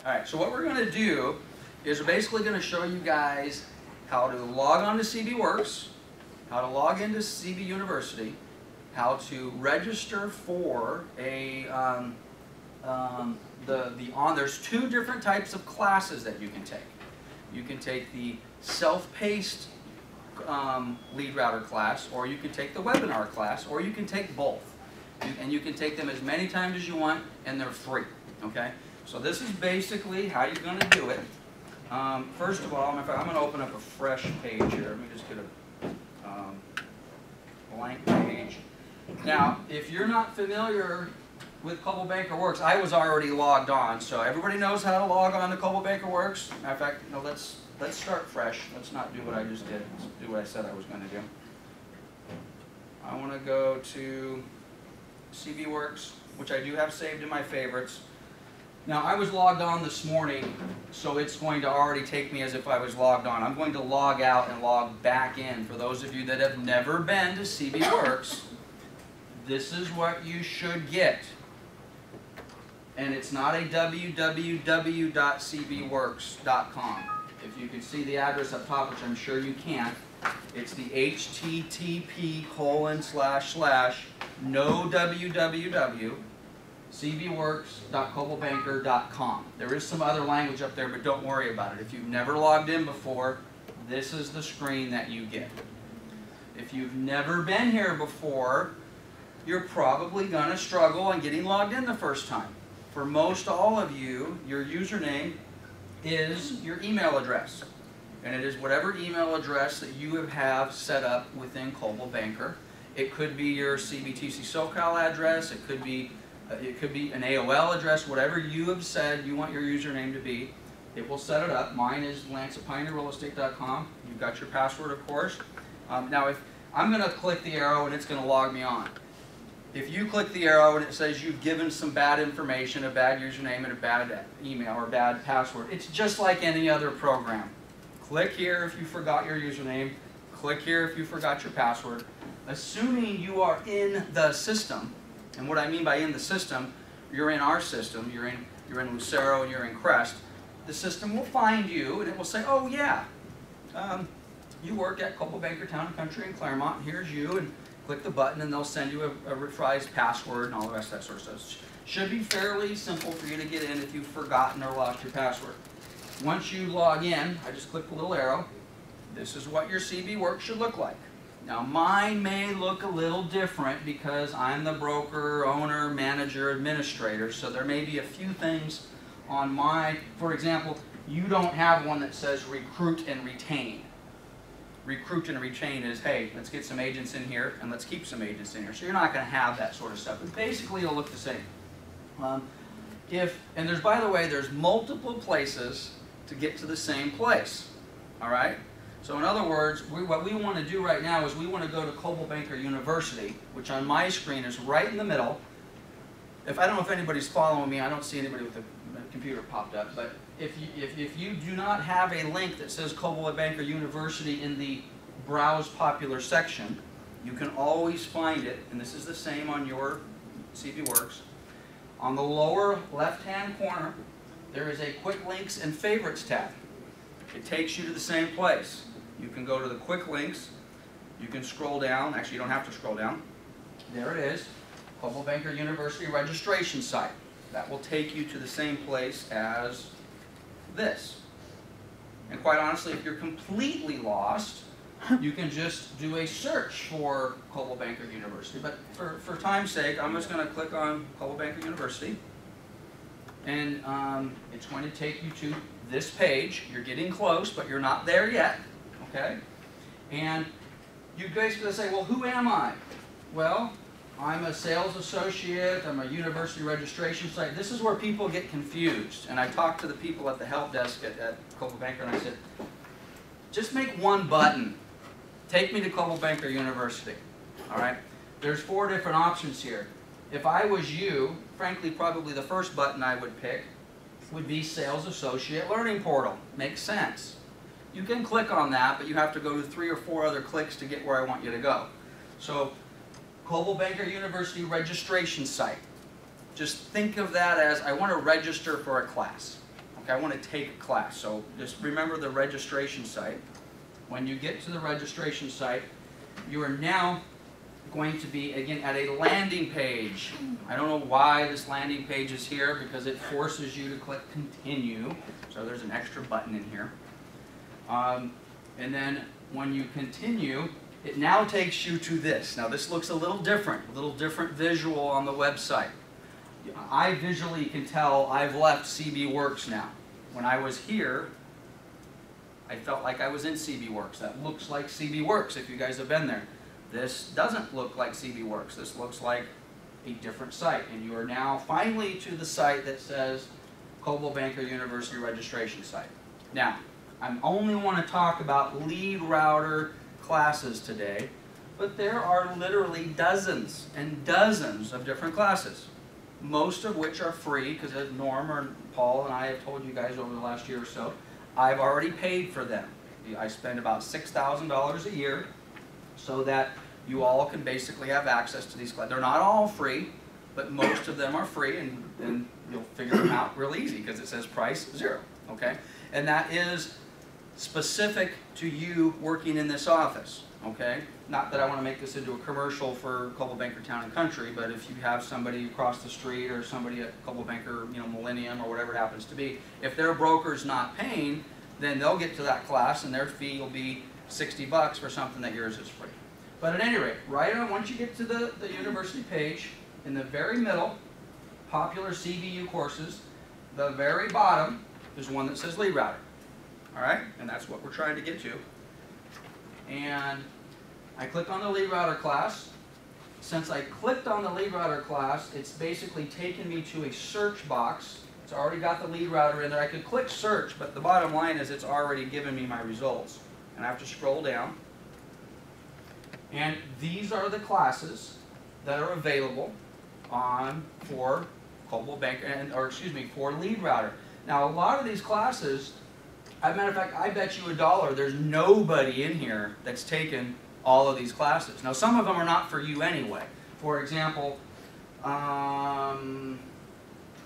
Alright, so what we're going to do is we're basically going to show you guys how to log on to CBWorks, how to log into CB University, how to register for a there's two different types of classes that you can take. You can take the self-paced Leadrouter class, or you can take the webinar class, or you can take both. And you can take them as many times as you want, and they're free. Okay? So this is basically how you're going to do it. First of all, I'm going to open up a fresh page here. Let me just get a blank page. Now, if you're not familiar with Coldwell Banker Works, I was already logged on, so everybody knows how to log on to Coldwell Banker Works. Matter of fact, let's start fresh. Let's not do what I just did. Let's do what I said I was going to do. I want to go to CBWorks, which I do have saved in my favorites. Now, I was logged on this morning, so it's going to already take me as if I was logged on. I'm going to log out and log back in. For those of you that have never been to CBWorks, this is what you should get. And it's not a www.cbworks.com. If you can see the address up top, which I'm sure you can, it's the http:// cbworks.coldwellbanker.com. There is some other language up there, but don't worry about it. If you've never logged in before, this is the screen that you get. If you've never been here before, you're probably going to struggle on getting logged in the first time. For most all of you, your username is your email address. And it is whatever email address that you have set up within Coldwell Banker. It could be your CBTC SoCal address, it could be an AOL address, whatever you have said you want your username to be. It will set it up. Mine is lance@pioneerrealestate.com. You've got your password, of course. Now, if I'm going to click the arrow and it's going to log me on. If you click the arrow and it says you've given some bad information, a bad username and a bad email or bad password, it's just like any other program. Click here if you forgot your username. Click here if you forgot your password. Assuming you are in the system, and what I mean by in the system, you're in our system, you're in Lucero and you're in Crest, the system will find you and it will say, oh yeah, you work at Coldwell Banker Town and Country in Claremont, here's you, and click the button and they'll send you a reprised password and all the rest of that sort of stuff. Should be fairly simple for you to get in if you've forgotten or lost your password. Once you log in, I just click the little arrow. This is what your CBWorks should look like. Now mine may look a little different because I'm the broker, owner, manager, administrator, so there may be a few things on my, for example, you don't have one that says recruit and retain. Recruit and retain is, hey, let's get some agents in here and let's keep some agents in here. So you're not going to have that sort of stuff, but basically it'll look the same. And there's, by the way, there's multiple places to get to the same place, all right? So in other words, what we want to do right now is we want to go to Coldwell Banker University, which on my screen is right in the middle. I don't know if anybody's following me, I don't see anybody with a computer popped up, but if you do not have a link that says Coldwell Banker University in the Browse Popular section, you can always find it, and this is the same on your CBWorks. On the lower left-hand corner, there is a Quick Links and Favorites tab. It takes you to the same place. You can go to the Quick Links, you can scroll down, actually you don't have to scroll down. There it is, Coldwell Banker University registration site. That will take you to the same place as this. And quite honestly, if you're completely lost, you can just do a search for Coldwell Banker University. But for time's sake, I'm just going to click on Coldwell Banker University. And it's going to take you to this page. You're getting close, but you're not there yet. Okay? And you basically say, well, who am I? Well, I'm a sales associate, I'm a university registration site. This is where people get confused. And I talked to the people at the help desk at Coldwell Banker and I said, just make one button. Take me to Coldwell Banker University. All right? There's 4 different options here. If I was you, frankly, probably the first button I would pick would be Sales Associate Learning Portal. Makes sense. You can click on that, but you have to go to 3 or 4 other clicks to get where I want you to go. So, Coldwell Banker University registration site. Just think of that as, I want to register for a class. Okay, I want to take a class. So just remember the registration site. When you get to the registration site, you are now going to be, again, at a landing page. I don't know why this landing page is here, because it forces you to click continue. So there's an extra button in here. And then when you continue, it now takes you to this. Now this looks a little different visual on the website. I visually can tell I've left CB Works now. When I was here, I felt like I was in CB Works. That looks like CB Works if you guys have been there. This doesn't look like CB Works. This looks like a different site. And you are now finally to the site that says Coldwell Banker University registration site. Now, I only want to talk about Leadrouter classes today, but there are literally dozens and dozens of different classes, most of which are free, because as Norm or Paul and I have told you guys over the last year or so, I've already paid for them. I spend about $6,000 a year so that you all can basically have access to these classes. They're not all free, but most of them are free, and you'll figure them out real easy because it says price 0, okay? And that is specific to you working in this office, okay? Not that I want to make this into a commercial for Coldwell Banker Town and Country, but if you have somebody across the street or somebody at Coldwell Banker, Millennium or whatever it happens to be, if their broker's not paying, then they'll get to that class and their fee will be $60 for something that yours is free. But at any rate, right on, once you get to the university page, in the very middle, popular CBU courses, the very bottom, there's one that says Leadrouter. All right, and that's what we're trying to get to. And I click on the Leadrouter class. Since I clicked on the Leadrouter class, it's basically taken me to a search box. It's already got the Leadrouter in there. I could click search, but the bottom line is it's already given me my results. And I have to scroll down. And these are the classes that are available for Coldwell Banker, for Leadrouter. Now, a lot of these classes, as a matter of fact, I bet you $1 there's nobody in here that's taken all of these classes. Now, some of them are not for you anyway. For example,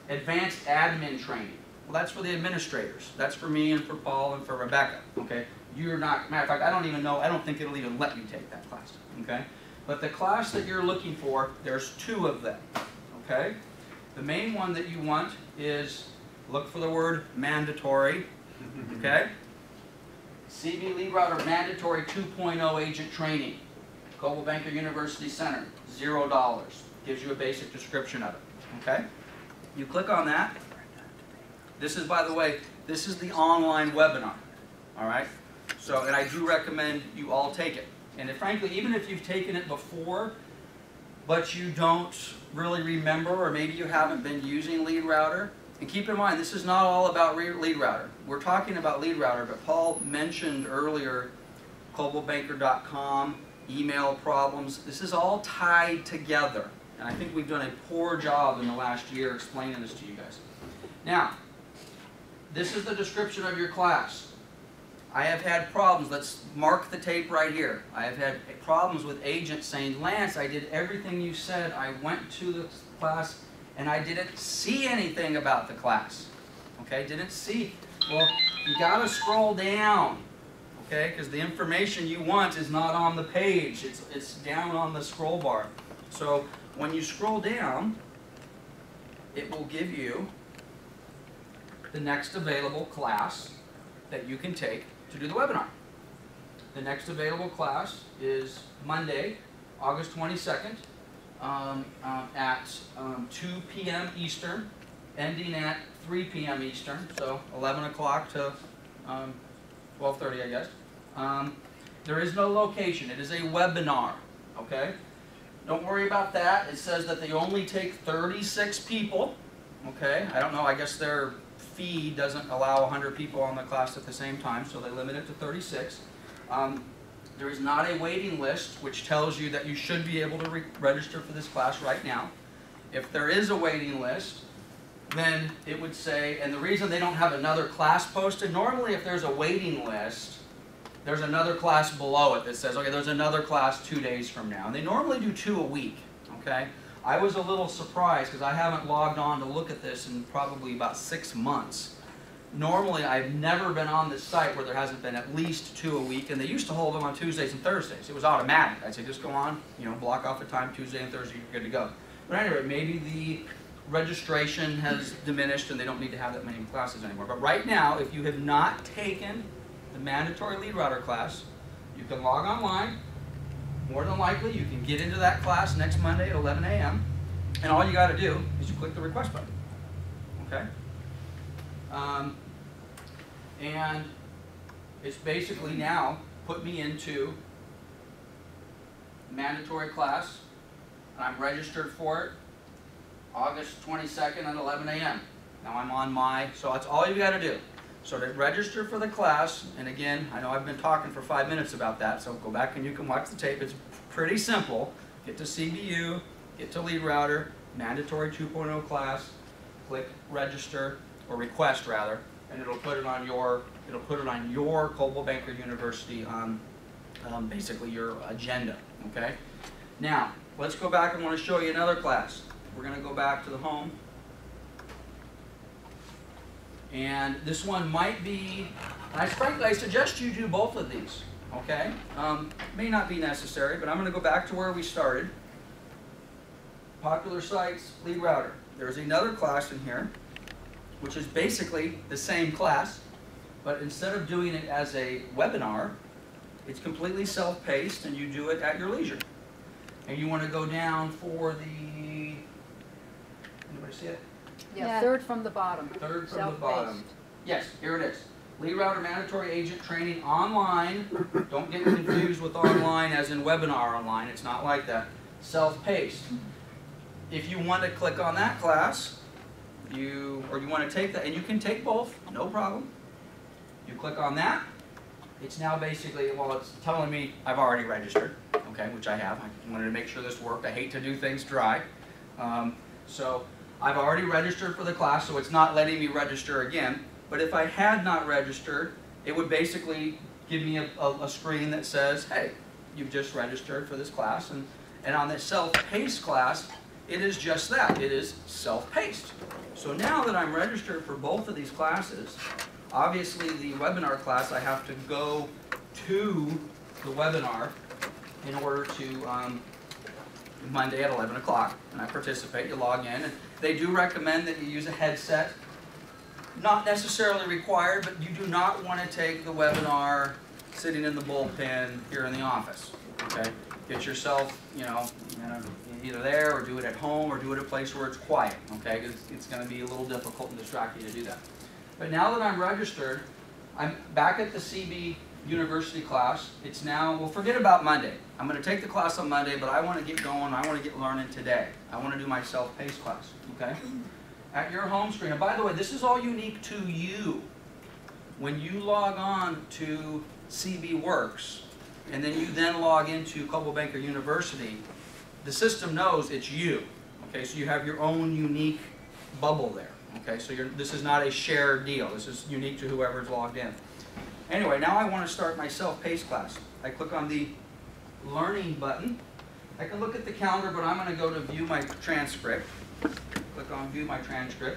advanced admin training. Well, that's for the administrators. That's for me and for Paul and for Rebecca. Okay, you're not. Matter of fact, I don't even know. I don't think it'll even let you take that class. Okay, but the class that you're looking for, there's 2 of them. Okay, the main one that you want is, look for the word mandatory. Okay, CB Leadrouter Mandatory 2.0 Agent Training, Coldwell Banker University Center, $0. Gives you a basic description of it. Okay, you click on that. This is, by the way, this is the online webinar. All right, so, and I do recommend you all take it. And frankly, even if you've taken it before, but you don't really remember, or maybe you haven't been using Leadrouter, and keep in mind, this is not all about Leadrouter. We're talking about Leadrouter, but Paul mentioned earlier coldwellbanker.com, email problems. This is all tied together. And I think we've done a poor job in the last year explaining this to you guys. Now, this is the description of your class. I have had problems. Let's mark the tape right here. I have had problems with agents saying, Lance, I did everything you said. I went to the class and I didn't see anything about the class. Okay, didn't see. Well, you got to scroll down. Okay, because the information you want is not on the page. It's down on the scroll bar. So when you scroll down, it will give you the next available class that you can take to do the webinar. The next available class is Monday, August 22nd at 2 p.m. Eastern, ending at 3 p.m. Eastern, so 11 o'clock to 12:30, I guess. There is no location. It is a webinar, okay? Don't worry about that. It says that they only take 36 people, okay? I don't know, I guess their fee doesn't allow 100 people on the class at the same time, so they limit it to 36. There is not a waiting list, which tells you that you should be able to register for this class right now. If there is a waiting list, then it would say, and the reason they don't have another class posted, normally if there's a waiting list, there's another class below it that says, okay, there's another class 2 days from now. And they normally do 2 a week, okay? I was a little surprised because I haven't logged on to look at this in probably about 6 months. Normally, I've never been on this site where there hasn't been at least 2 a week, and they used to hold them on Tuesdays and Thursdays. It was automatic. I'd say just go on, block off the time, Tuesday and Thursday, you're good to go. But anyway, maybe the registration has diminished and they don't need to have that many classes anymore. But right now, if you have not taken the mandatory Leadrouter class, you can log online. More than likely, you can get into that class next Monday at 11 a.m. And all you got to do is you click the request button. Okay? And it's basically now put me into mandatory class, and I'm registered for it August 22nd at 11 a.m. Now I'm on so that's all you got to do. So to register for the class, and again, I know I've been talking for 5 minutes about that, so go back and you can watch the tape. It's pretty simple. Get to CBU, get to Leadrouter, mandatory 2.0 class, click register, or request rather, and it'll put it on your Coldwell Banker University basically your agenda. Okay. Now let's go back. I want to show you another class. We're going to go back to the home, and this one might be. Frankly, I suggest you do both of these. Okay. May not be necessary, but I'm going to go back to where we started. Popular sites, Leadrouter. There's another class in here, which is basically the same class, but instead of doing it as a webinar, it's completely self-paced and you do it at your leisure. And you want to go down for the, anybody see it? Yeah, third from the bottom. Third from the bottom. Yes, here it is. Leadrouter Mandatory Agent Training Online. Don't get confused with online as in webinar online. It's not like that. Self-paced. If you want to click on that class, or you want to take that, and you can take both, no problem. You click on that. It's now basically, well, it's telling me I've already registered, okay, which I have. I wanted to make sure this worked. I hate to do things dry. So I've already registered for the class, so it's not letting me register again. But if I had not registered, it would basically give me a screen that says, hey, you've just registered for this class. And on this self-paced class, it is just that. It is self-paced. So now that I'm registered for both of these classes, obviously the webinar class, I have to go to the webinar in order to, Monday at 11 o'clock, and I participate. You log in, and they do recommend that you use a headset. Not necessarily required, but you do not want to take the webinar sitting in the bullpen here in the office. Okay, get yourself, either there or do it at home or do it at a place where it's quiet. Okay, it's going to be a little difficult and distracting to do that. But now that I'm registered, I'm back at the CB University class. It's now, well, forget about Monday. I'm going to take the class on Monday, but I want to get going. I want to get learning today. I want to do my self-paced class. Okay. At your home screen, and by the way, this is all unique to you. When you log on to CB Works, and then you then log into Coldwell Banker University, the system knows it's you. Okay, so you have your own unique bubble there. Okay, so this is not a shared deal. This is unique to whoever's logged in. Anyway, now I want to start my self-paced class. I click on the Learning button. I can look at the calendar, but I'm going to go to View My Transcript. Click on View My Transcript.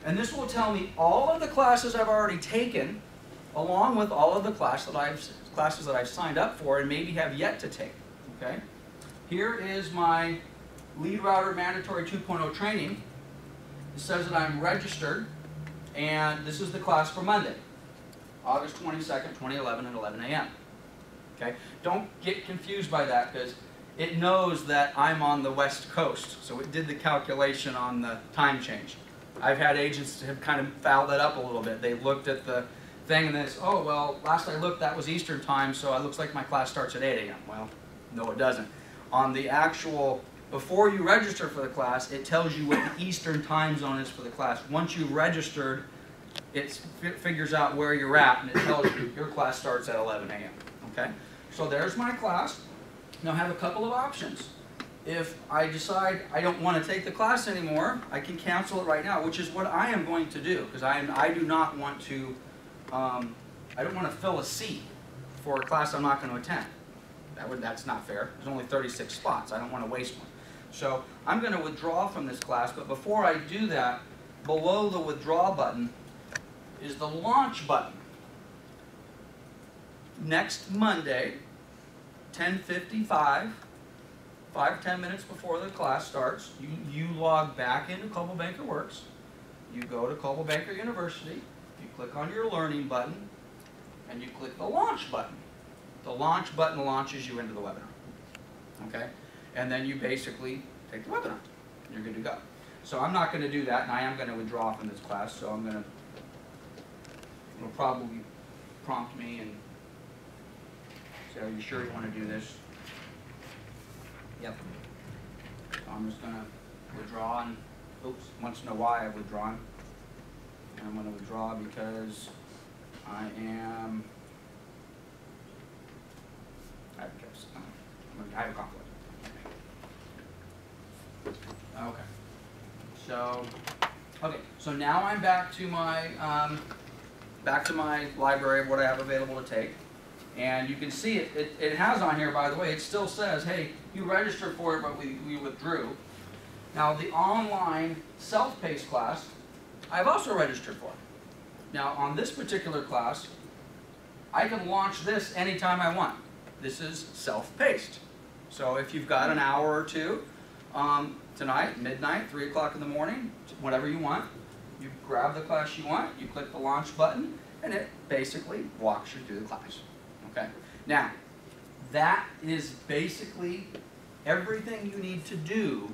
And this will tell me all of the classes I've already taken, along with all of the classes that I've signed up for and maybe have yet to take. Okay? Here is my Leadrouter Mandatory 2.0 training. It says that I'm registered, and this is the class for Monday, August 22nd, 2011 at 11 a.m. Okay? Don't get confused by that, because it knows that I'm on the West Coast, so it did the calculation on the time change. I've had agents have kind of fouled that up a little bit. They looked at the thing and they said, oh, well, last I looked, that was Eastern time, so it looks like my class starts at 8 a.m. Well, no, it doesn't. On the actual, before you register for the class, it tells you what the Eastern time zone is for the class. Once you've registered, it figures out where you're at, and it tells you your class starts at 11 a.m. Okay? So there's my class. Now I have a couple of options. If I decide I don't want to take the class anymore, I can cancel it right now, which is what I am going to do, because I do not want to, I don't want to fill a seat for a class I'm not going to attend. That's not fair. There's only 36 spots. I don't want to waste one. So I'm going to withdraw from this class, but before I do that, below the withdraw button, is the launch button. Next Monday, 10:55, 5-10 minutes before the class starts, you log back into Coldwell Banker Works. You go to Coldwell Banker University, you click on your learning button, and you click the launch button. The launch button launches you into the webinar. Okay? And then you basically take the webinar. You're good to go. So I'm not going to do that, and I am going to withdraw from this class, so I'm going to, it'll probably prompt me and say, are you sure you want to do this? Yep. So I'm just going to withdraw, and oops, wants to know why I've withdrawn. And I'm going to withdraw because I have a conflict. Okay. So now I'm back to my library of what I have available to take, and you can see it has on here, by the way, it still says, hey, you registered for it, but we withdrew. Now the online self-paced class, I've also registered for. Now on this particular class, I can launch this anytime I want. This is self-paced. So if you've got an hour or two, tonight, midnight, 3 o'clock in the morning, whatever you want, you grab the class you want, you click the launch button, and it basically walks you through the class. Okay? Now, that is basically everything you need to do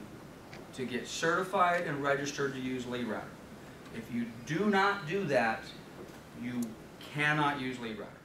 to get certified and registered to use Leadrouter. If you do not do that, you cannot use Leadrouter.